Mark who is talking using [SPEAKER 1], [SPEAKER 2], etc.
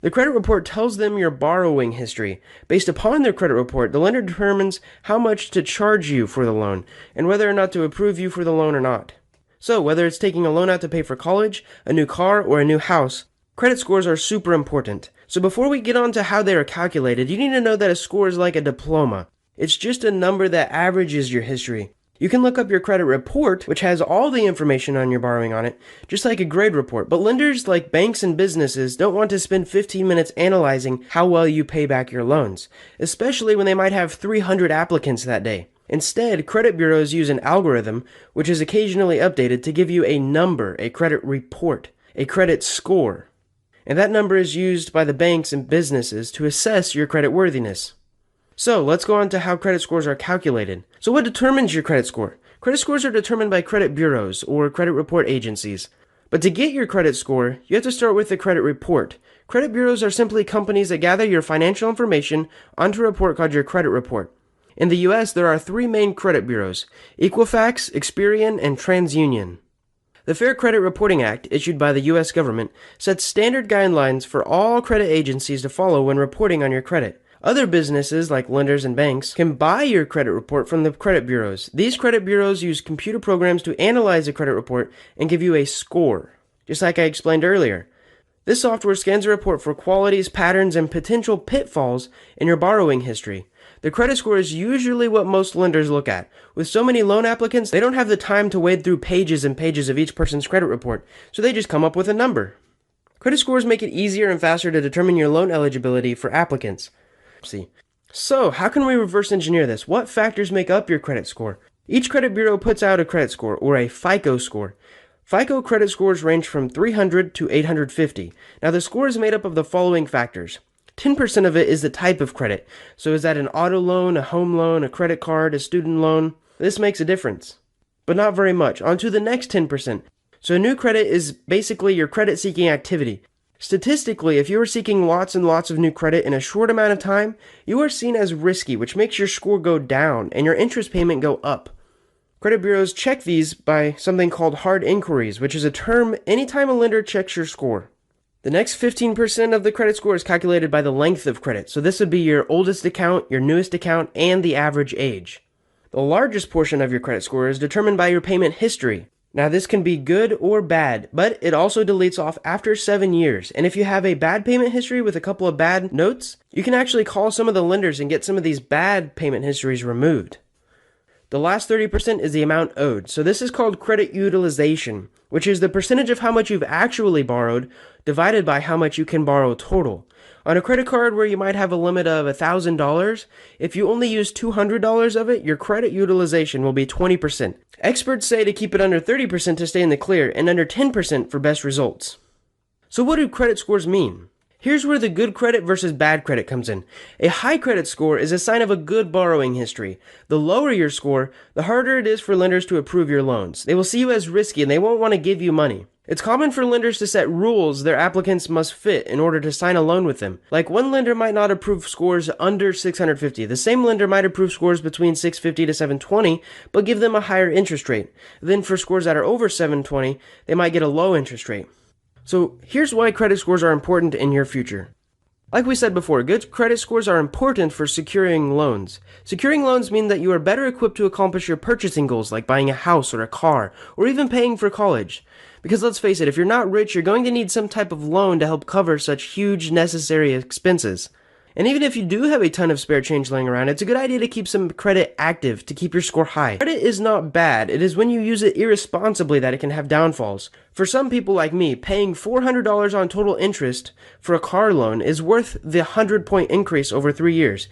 [SPEAKER 1] The credit report tells them your borrowing history. Based upon their credit report, the lender determines how much to charge you for the loan and whether or not to approve you for the loan or not. So, whether it's taking a loan out to pay for college, a new car, or a new house, credit scores are super important. So before we get on to how they are calculated, you need to know that a score is like a diploma. It's just a number that averages your history. You can look up your credit report, which has all the information on your borrowing on it, just like a grade report. But lenders, like banks and businesses, don't want to spend 15 minutes analyzing how well you pay back your loans, especially when they might have 300 applicants that day. Instead, credit bureaus use an algorithm, which is occasionally updated to give you a number, a credit report, a credit score. And that number is used by the banks and businesses to assess your credit worthiness. So let's go on to how credit scores are calculated. So what determines your credit score? Credit scores are determined by credit bureaus or credit report agencies. But to get your credit score, you have to start with the credit report. Credit bureaus are simply companies that gather your financial information onto a report called your credit report. In the US, there are 3 main credit bureaus: Equifax, Experian, and TransUnion. The Fair Credit Reporting Act, issued by the US government, sets standard guidelines for all credit agencies to follow when reporting on your credit. Other businesses, like lenders and banks, can buy your credit report from the credit bureaus. These credit bureaus use computer programs to analyze the credit report and give you a score, just like I explained earlier. This software scans a report for qualities, patterns, and potential pitfalls in your borrowing history. The credit score is usually what most lenders look at. With so many loan applicants, they don't have the time to wade through pages and pages of each person's credit report, so they just come up with a number. Credit scores make it easier and faster to determine your loan eligibility for applicants. So, how can we reverse engineer this? What factors make up your credit score? Each credit bureau puts out a credit score, or a FICO score. FICO credit scores range from 300 to 850. Now, the score is made up of the following factors. 10% of it is the type of credit. So is that an auto loan, a home loan, a credit card, a student loan? This makes a difference, but not very much. On to the next 10%. So new credit is basically your credit-seeking activity. Statistically, if you are seeking lots and lots of new credit in a short amount of time, you are seen as risky, which makes your score go down and your interest payment go up. Credit bureaus check these by something called hard inquiries, which is a term anytime a lender checks your score. The next 15% of the credit score is calculated by the length of credit. So this would be your oldest account, your newest account, and the average age. The largest portion of your credit score is determined by your payment history. Now this can be good or bad, but it also deletes off after 7 years. And if you have a bad payment history with a couple of bad notes, you can actually call some of the lenders and get some of these bad payment histories removed. The last 30% is the amount owed. So this is called credit utilization, which is the percentage of how much you've actually borrowed divided by how much you can borrow total. On a credit card where you might have a limit of $1,000, if you only use $200 of it, your credit utilization will be 20%. Experts say to keep it under 30% to stay in the clear and under 10% for best results. So what do credit scores mean? Here's where the good credit versus bad credit comes in. A high credit score is a sign of a good borrowing history. The lower your score, the harder it is for lenders to approve your loans. They will see you as risky and they won't want to give you money. It's common for lenders to set rules their applicants must fit in order to sign a loan with them. Like one lender might not approve scores under 650. The same lender might approve scores between 650 to 720, but give them a higher interest rate. Then for scores that are over 720, they might get a low interest rate. So here's why credit scores are important in your future. Like we said before, good credit scores are important for securing loans. Securing loans mean that you are better equipped to accomplish your purchasing goals, like buying a house or a car, or even paying for college. Because let's face it, if you're not rich, you're going to need some type of loan to help cover such huge necessary expenses. And even if you do have a ton of spare change laying around, it's a good idea to keep some credit active to keep your score high. Credit is not bad. It is when you use it irresponsibly that it can have downfalls. For some people like me, paying $400 on total interest for a car loan is worth the 100-point increase over 3 years.